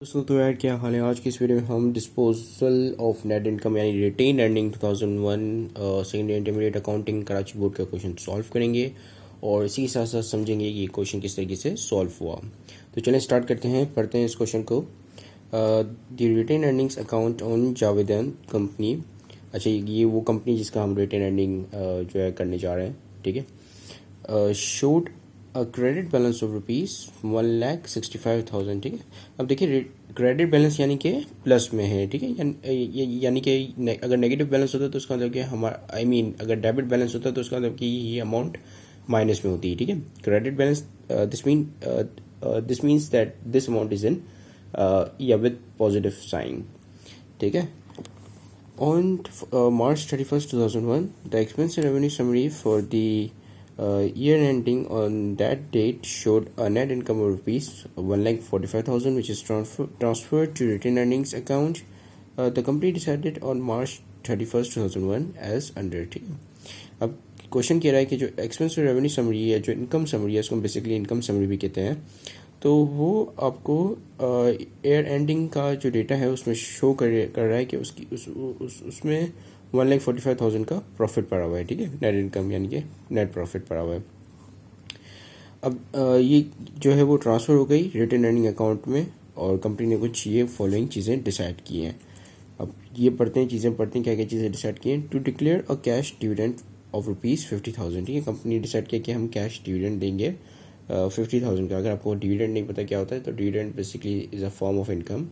दोस्तों तो यार क्या हाल है। आज की इस वीडियो में हम डिस्पोजल ऑफ नेट इनकम यानी retained earning 2001 second intermediate accounting Karachi board का क्वेश्चन सॉल्व करेंगे और इसी के साथ साथ समझेंगे कि ये क्वेश्चन किस तरीके से सॉल्व हुआ। तो चलें स्टार्ट करते हैं, पढ़ते हैं इस क्वेश्चन को। The retain earnings account on Javedan company. अच्छा, ये वो कंपनी जिसका हम रिटेन अर्निंग जो है करने जा रहे हैं, ठीक है। Showed a credit balance of ₹1,65,000, ठीक है। अब देखिए क्रेडिट बैलेंस यानी कि प्लस में है, ठीक है। यानी कि अगर नेगेटिव बैलेंस होता है तो उसका मतलब कि हमारा अगर डेबिट बैलेंस होता है तो उसका मतलब कि ये अमाउंट माइनस में होती है, ठीक है। Credit balance this means that this amount is in या विद पॉजिटिव साइन, ठीक है। On March 31st, 2001, the expense and revenue summary for the year ending on that date showed a net income of rupees 1,45,000, which is transferred to retained earnings account. The company decided on March 31st, 2001 as under, ठीक है। अब question कह रहा है कि जो expense और revenue summary है, जो इनकम समरी है, उसको हम बेसिकली इनकम समरी भी कहते हैं। तो वो आपको ईयर एंडिंग का जो डेटा है उसमें शो कर रहा है कि उसमें 1,45,000 का प्रॉफिट पड़ा हुआ है, ठीक है। नेट इनकम यानी कि नेट प्रॉफिट पड़ा हुआ है। अब ये जो है वो ट्रांसफ़र हो गई रिटेन अर्निंग अकाउंट में और कंपनी ने कुछ ये फॉलोइंग चीज़ें डिसाइड की हैं। अब ये पढ़ते हैं क्या क्या चीज़ें डिसाइड की हैं। To declare a cash dividend of ₹50,000, ठीक है। कंपनी ने डिसाइड किया कि हम कैश डिविडेंड देंगे 50,000 का। अगर आपको डिविडेंड नहीं पता क्या होता है तो dividend basically is a form of income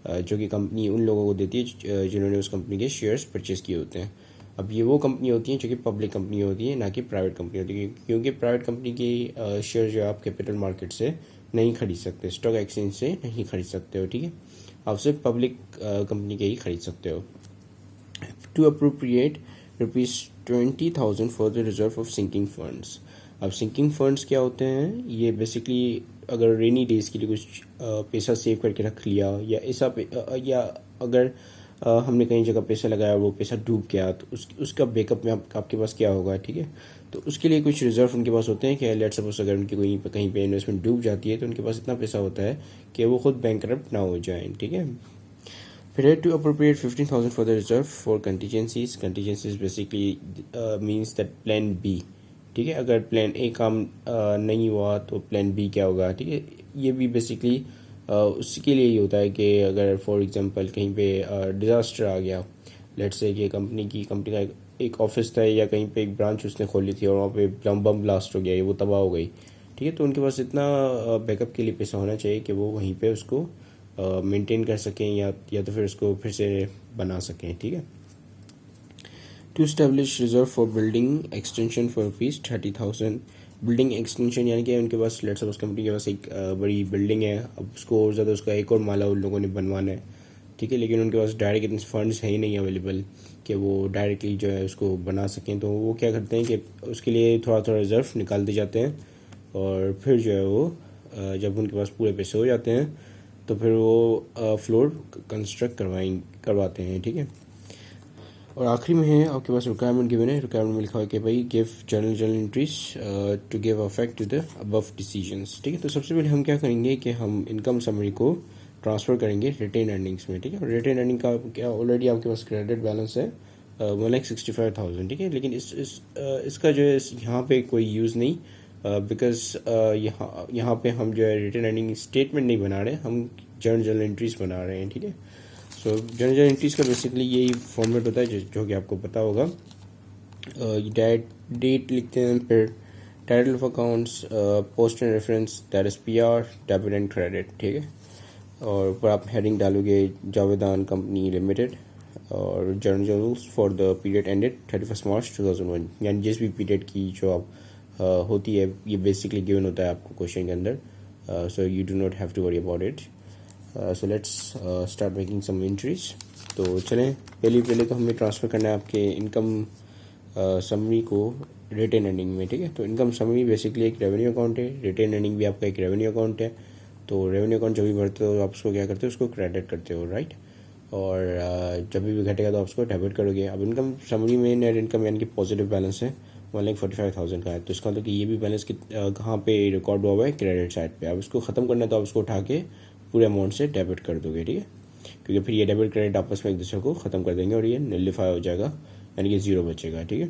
जो कि कंपनी उन लोगों को देती है जिन्होंने उस कंपनी के शेयर्स परचेज़ किए होते हैं। अब ये वो कंपनी होती हैं जो कि पब्लिक कंपनी होती है, ना कि प्राइवेट कंपनी होती है, क्योंकि प्राइवेट कंपनी की शेयर जो आप कैपिटल मार्केट से नहीं खरीद सकते, स्टॉक एक्सचेंज से नहीं खरीद सकते हो, ठीक है। आप सिर्फ पब्लिक कंपनी के ही खरीद सकते हो। To appropriate ₹20,000 for the reserve of sinking funds. अब सिंकिंग फंड्स क्या होते हैं? ये बेसिकली अगर रेनी डेज के लिए कुछ पैसा सेव करके रख लिया या या अगर हमने कहीं जगह पैसा लगाया और वो पैसा डूब गया तो उसका बैकअप में आपके पास क्या होगा, ठीक है। तो उसके लिए कुछ रिजर्व उनके पास होते हैं कि लेट्स सपोज अगर उनकी कोई कहीं पे इन्वेस्टमेंट डूब जाती है तो उनके पास इतना पैसा होता है कि वो खुद बैंकरप्ट ना हो जाए, ठीक है। फिर है to appropriate 15,000 for the reserve for contingencies. Contingencies basically means that plan B, ठीक है। अगर प्लान ए काम नहीं हुआ तो प्लान बी क्या होगा, ठीक है। ये भी बेसिकली उसके लिए ही होता है कि अगर फॉर एग्जांपल कहीं पे डिज़ास्टर आ गया, लेट्स से कि कंपनी का एक ऑफिस था या कहीं पे एक ब्रांच उसने खोली थी और वहाँ पे बम ब्लास्ट हो गया, ये वो तबाह हो गई, ठीक है। तो उनके पास इतना बैकअप के लिए पैसा होना चाहिए कि वो वहीं पे उसको मेंटेन कर सकें या तो फिर उसको फिर से बना सकें, ठीक है। To establish reserve for building extension for ₹30,000। Building extension यानी कि उनके पास लेट्स सपोज कंपनी के पास एक बड़ी बिल्डिंग है, अब उसको और ज़्यादा उसका एक और माला उन लोगों ने बनवाना है, ठीक है। लेकिन उनके पास डायरेक्ट इतने फंड्स हैं ही नहीं अवेलेबल कि वो डायरेक्टली जो है उसको बना सकें। तो वो क्या करते हैं कि उसके लिए थोड़ा थोड़ा रिजर्व निकालते जाते हैं और फिर जो है वो जब उनके पास पूरे पैसे हो जाते हैं तो फिर वो फ्लोर कंस्ट्रक्ट करवाते हैं, ठीक है। और आखिरी में है आपके पास रिक्वायरमेंट गिवन है। रिक्वायरमेंट में लिखा हुआ है कि भाई give journal entries to give affect to the above decisions, ठीक है। तो सबसे पहले हम क्या करेंगे कि हम इनकम समरी को ट्रांसफ़र करेंगे रिटेन अर्निंग्स में, ठीक है। रिटेन अर्निंग का क्या ऑलरेडी आपके पास क्रेडिट बैलेंस है 1,65,000, ठीक है। लेकिन इसका जो है यहाँ पे कोई यूज़ नहीं, बिकॉज यहाँ पे हम जो है रिटेन अर्निंग स्टेटमेंट नहीं बना रहे, हम जर्नल एंट्रीज बना रहे हैं, ठीक है। सो जर्नल एंट्रीज का बेसिकली यही फॉर्मेट होता है जो कि आपको पता होगा। डेट लिखते हैं, फिर title of accounts, post and reference that is PR, debit and credit, ठीक है। और ऊपर आप हेडिंग डालोगे जावेदान कंपनी लिमिटेड और journals for the period ended 31 मार्च 2001, यानी जिस भी पीरियड की जो आप होती है ये बेसिकली गिवन होता है आपको क्वेश्चन के अंदर। So you do not have to worry about it. So let's start making some entries. तो चलें, पहले तो हमें ट्रांसफ़र करना है आपके इनकम समरी को रिटेन अर्निंग में, ठीक है। तो इनकम समरी बेसिकली एक रेवेन्यू अकाउंट है, रिटेन अर्निंग भी आपका एक रेवेन्यू अकाउंट है। तो रेवेन्यू अकाउंट जब भी भरते हो आप उसको क्या करते हो, उसको क्रेडिट करते हो, राइट। और जब भी घटेगा तो आप उसको डेबिट करोगे। अब इनकम समरी में नेट इनकम यानी कि पॉजिटिव बैलेंस है 1,45,000 का है, तो इसका मतलब कि ये भी बैलेंस कहाँ पे रिकॉर्ड हुआ है, क्रेडिट साइड पे। अब इसको ख़त्म करना है तो आप उसको उठा के पूरे अमाउंट से डेबिट कर दोगे, ठीक है, क्योंकि फिर ये डेबिट क्रेडिट आपस में एक दूसरे को ख़त्म कर देंगे और ये नलिफाई हो जाएगा, यानी कि ज़ीरो बचेगा, ठीक है।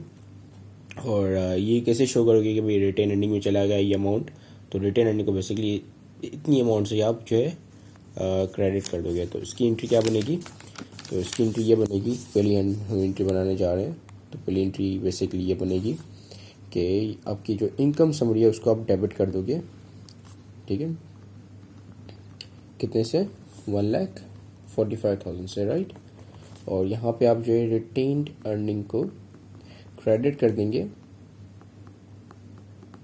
और ये कैसे शो करोगे कि भाई रिटेन अर्निंग में चला गया ये अमाउंट, तो रिटेन अर्निंग को बेसिकली इतनी अमाउंट से आप जो है क्रेडिट कर दोगे। तो इसकी एंट्री क्या बनेगी, तो इसकी एंट्री ये बनेगी, पहली हम एंट्री बनाने जा रहे हैं। तो पहली एंट्री बेसिकली ये बनेगी कि आपकी जो इनकम समरी है उसको आप डेबिट कर दोगे, ठीक है, कितने से, 1,45,000 से, राइट। और यहाँ पे आप जो है रिटेन्ड अर्निंग को क्रेडिट कर देंगे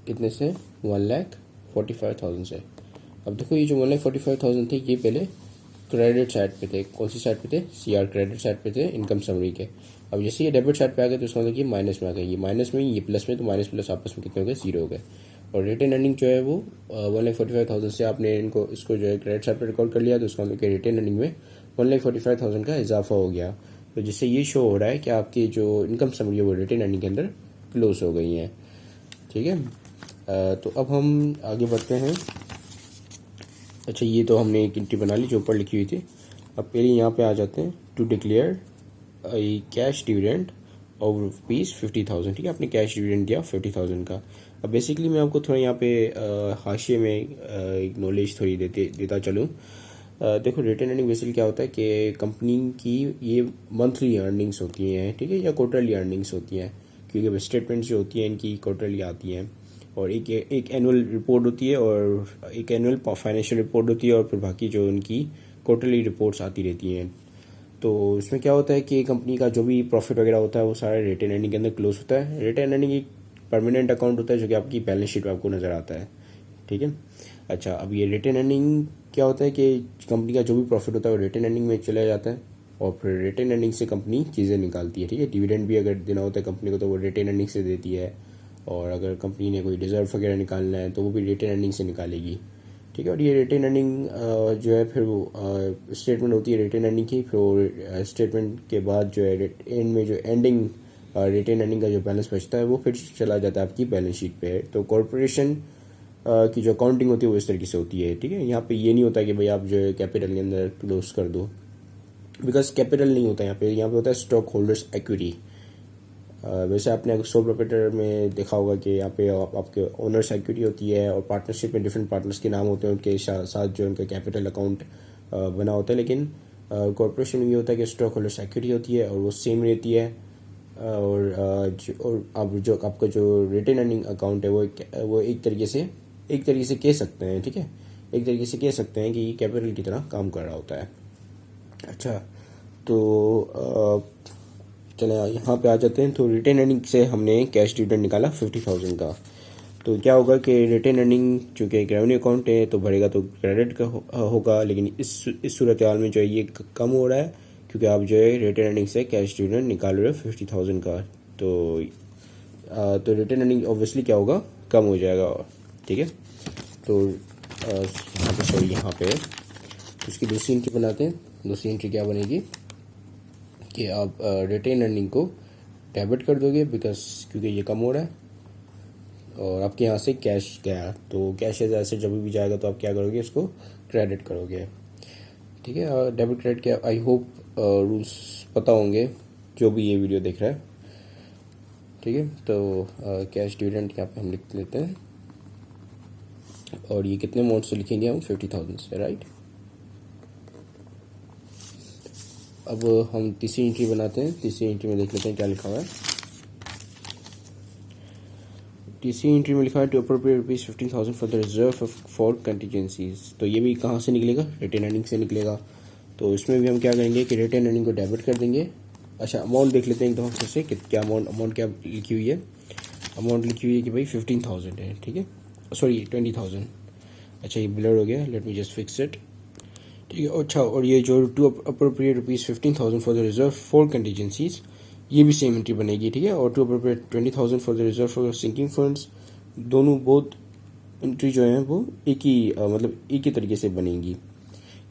कितने से, 1,45,000 से। अब देखो ये जो 1,45,000 थे ये पहले क्रेडिट साइड पे थे, कौन सी साइड पे थे, CR क्रेडिट साइड पे थे इनकम समरी के। अब जैसे ये डेबिट साइड पे आ गए तो उसका मतलब ये माइनस में आ गए, ये माइनस में, ये प्लस में, तो माइनस प्लस आपस में कितने हो गए, 0 हो गए। और रिटेन अर्निंग जो है वो 1,45,000 से आपने इसको जो है क्रेडिट साइड पर रिकॉर्ड कर लिया, तो उसका मतलब कि रिटेन अर्निंग में 1,45,000 का इजाफा हो गया। तो जिससे ये शो हो रहा है कि आपकी जो इनकम समरी है वो रिटेन अर्निंग के अंदर क्लोज हो गई है, ठीक है। तो अब हम आगे बढ़ते हैं। अच्छा, ये तो हमने एक एंट्री बना ली जो ऊपर लिखी हुई थी। अब पहले यहाँ पे आ जाते हैं, to declare cash dividend of ₹50,000, ठीक है, आपने कैश डिविडेंड दिया 50,000 का। अब बेसिकली मैं आपको थोड़ा यहाँ पे हाशिए में एक नॉलेज थोड़ी देता चलूँ। देखो रिटेन अर्निंग बेसिकली क्या होता है कि कंपनी की ये मंथली अर्निंग्स होती हैं, ठीक है, या क्वार्टरली अर्निंग्स होती हैं, क्योंकि स्टेटमेंट्स जो होती हैं इनकी क्वार्टरली आती हैं, और एक एनुअल रिपोर्ट होती है और एक एनुअल फाइनेंशियल रिपोर्ट होती है, और फिर बाकी जो उनकी क्वार्टरली रिपोर्ट्स आती रहती हैं। तो इसमें क्या होता है कि कंपनी का जो भी प्रॉफिट वगैरह होता है वो सारा रिटेन अर्निंग के अंदर क्लोज होता है। रिटेन अर्निंग एक परमानेंट अकाउंट होता है जो कि आपकी बैलेंस शीट में आपको नज़र आता है, ठीक है। अच्छा, अब ये रिटेन अर्निंग क्या होता है कि कंपनी का जो भी प्रॉफिट होता है वो रिटेन अर्निंग में चला जाता है, और फिर रिटेन अर्निंग से कंपनी चीज़ें निकालती है, ठीक है। डिविडेंड भी अगर देना होता है कंपनी को तो वो रिटेन अर्निंग से देती है, और अगर कंपनी ने कोई रिजर्व वगैरह निकालना है तो वो भी रिटेन अर्निंग से निकालेगी, ठीक है। और ये रिटेन अर्निंग जो है फिर वो स्टेटमेंट होती है रिटेन अर्निंग की, फिर वो स्टेटमेंट के बाद जो है एंड में जो एंडिंग रिटेन अर्निंग का जो बैलेंस बचता है वो फिर चला जाता है आपकी बैलेंस शीट पे। तो कॉरपोरेशन की जो अकाउंटिंग होती है वो इस तरीके से होती है, ठीक है। यहाँ पे ये नहीं होता कि भाई आप जो है कैपिटल के अंदर क्लोज कर दो, बिकॉज कैपिटल नहीं होता यहाँ पे होता है स्टॉक होल्डर्स इक्विटी। वैसे आपने सोल प्रोप्राइटर में देखा होगा कि यहाँ पे आपके ओनर्स इक्विटी होती है, और पार्टनरशिप में डिफरेंट पार्टनर्स के नाम होते हैं, उनके साथ जो उनका कैपिटल अकाउंट बना होता है। लेकिन कॉर्पोरेशन में ये होता है कि स्टॉक होल्डर्स इक्विटी होती है और वो सेम रहती है, और अब जो आपका जो रिटेन अर्निंग अकाउंट है वो एक तरीके से कह सकते हैं, ठीक है, एक तरीके से कह सकते हैं कि कैपिटल की तरह काम कर रहा होता है। अच्छा, तो चले यहाँ पे आ जाते हैं। तो रिटेन अर्निंग से हमने कैश डिविडेंड निकाला 50,000 का। तो क्या होगा कि रिटेन अर्निंग चूँकि एक रेवेन्यू अकाउंट है तो भरेगा तो क्रेडिट का होगा, लेकिन इस सूरत हाल में जो है ये कम हो रहा है, क्योंकि आप जो है रिटेन अर्निंग से कैश डिविडेंड निकाल रहे हो 50,000 का। तो रिटेन अर्निंग ऑब्वियसली क्या होगा, कम हो जाएगा, ठीक है। तो यहाँ पे उसकी दूसरी एंट्री बनाते हैं। दूसरी एंट्री क्या बनेगी कि आप रिटेन अर्निंग को डेबिट कर दोगे, क्योंकि ये कम हो रहा है, और आपके यहाँ से कैश गया, तो कैश ऐसे जब भी जाएगा तो आप क्या करोगे, इसको क्रेडिट करोगे, ठीक है। डेबिट क्रेडिट के आई होप रूल्स पता होंगे जो भी ये वीडियो देख रहा है, ठीक है। तो कैश डिविडेंड यहाँ पे हम लिख लेते हैं, और ये कितने अमाउंट से लिखेंगे हम, 50,000 से, राइट। अब हम तीसरी एंट्री बनाते हैं। तीसरी एंट्री में देख लेते हैं क्या लिखा हुआ है। तीसरी एंट्री में लिखा है to appropriate ₹15,000 for the reserve for contingencies. तो ये भी कहाँ से निकलेगा, रिटेन अर्निंग से निकलेगा। तो इसमें भी हम क्या करेंगे कि रिटेन अर्निंग को डेबिट कर देंगे। अच्छा, अमाउंट देख लेते हैं एक दफ़ा फिर से कि क्या अमाउंट क्या लिखी हुई है। अमाउंट लिखी हुई है कि भाई 15,000 है, ठीक है, सॉरी 20,000। अच्छा, ये ब्लर हो गया, let me just fix it, ठीक है। अच्छा, और ये जो to appropriate ₹15,000 for the reserve for contingencies, ये भी सेम एंट्री बनेगी, ठीक है। और to appropriate 20,000 for the reserve for sinking funds, दोनों बोथ एंट्री जो है वो एक ही तरीके से बनेगी,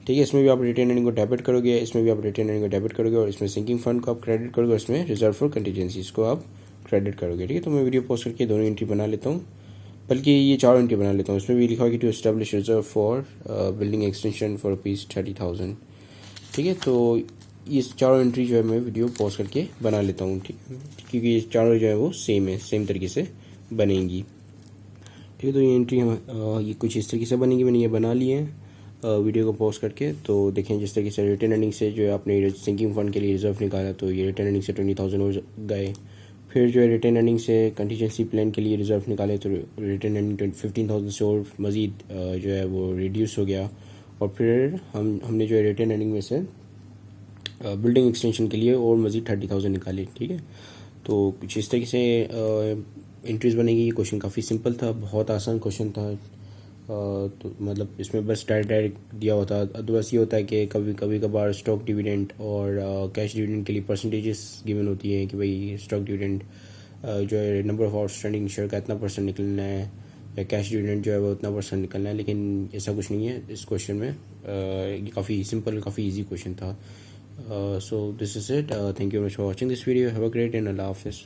ठीक है। इसमें भी आप रिटेन अर्निंग को डेबिट करोगे, इसमें भी आप रिटेन अर्निंग को डेबिट करोगे, और इसमें सिंकिंग फंड को आप क्रेडिट करोगे, और इसमें रिजर्व फॉर कंटीजेंसीज को आप क्रेडिट करोगे, ठीक है। तो मैं वीडियो पॉज करके दोनों एंट्री बना लेता हूँ, बल्कि ये चारों एंट्री बना लेता हूँ। इसमें भी लिखा है कि to establish reserve for building extension for ₹30,000। ठीक है, तो ये चारों एंट्री जो है मैं वीडियो पॉज करके बना लेता हूँ, ठीक है, क्योंकि ये चारों जो है वो सेम है, सेम तरीके से बनेंगी। ठीक है, तो ये एंट्री हम ये कुछ इस तरीके से बनेंगी। मैंने ये बना लिए हैं वीडियो को पॉज करके। तो देखें जिस तरीके से रिटर्न अर्निंग से जो है आपने सिंकिंग फंड के लिए रिजर्व निकाला, तो ये रिटर्न अर्निंग से 20,000 और गए। फिर जो है रिटर्न अर्निंग से कंटीजेंसी प्लान के लिए रिजर्व निकाले, तो रिटर्न अर्निंग 15,000 से और मज़ीद जो है वो रिड्यूस हो गया। और फिर हमने जो है रिटर्न अर्निंग में से बिल्डिंग एक्सटेंशन के लिए और मज़ीद 30,000 निकाले। ठीक है, तो कुछ इस तरीके से एंट्रीज बनेगी। ये क्वेश्चन काफ़ी सिंपल था, बहुत आसान क्वेश्चन था। तो मतलब इसमें बस डायरेक्ट दिया होता। अदरवाइज ये होता है कि कभी कभार स्टॉक डिविडेंड और कैश डिविडेंड के लिए परसेंटेजेस गिवन होती हैं कि भाई स्टॉक डिविडेंड जो है नंबर ऑफ आउटस्टैंडिंग शेयर का इतना % निकलना है, या कैश डिविडेंड जो है वो इतना % निकलना है। लेकिन ऐसा कुछ नहीं है इस क्वेश्चन में। ये काफ़ी सिंपल, काफ़ी ईजी क्वेश्चन था। So this is it. Thank you very much for watching this video. Have a great and अल्लाह हाफिज़।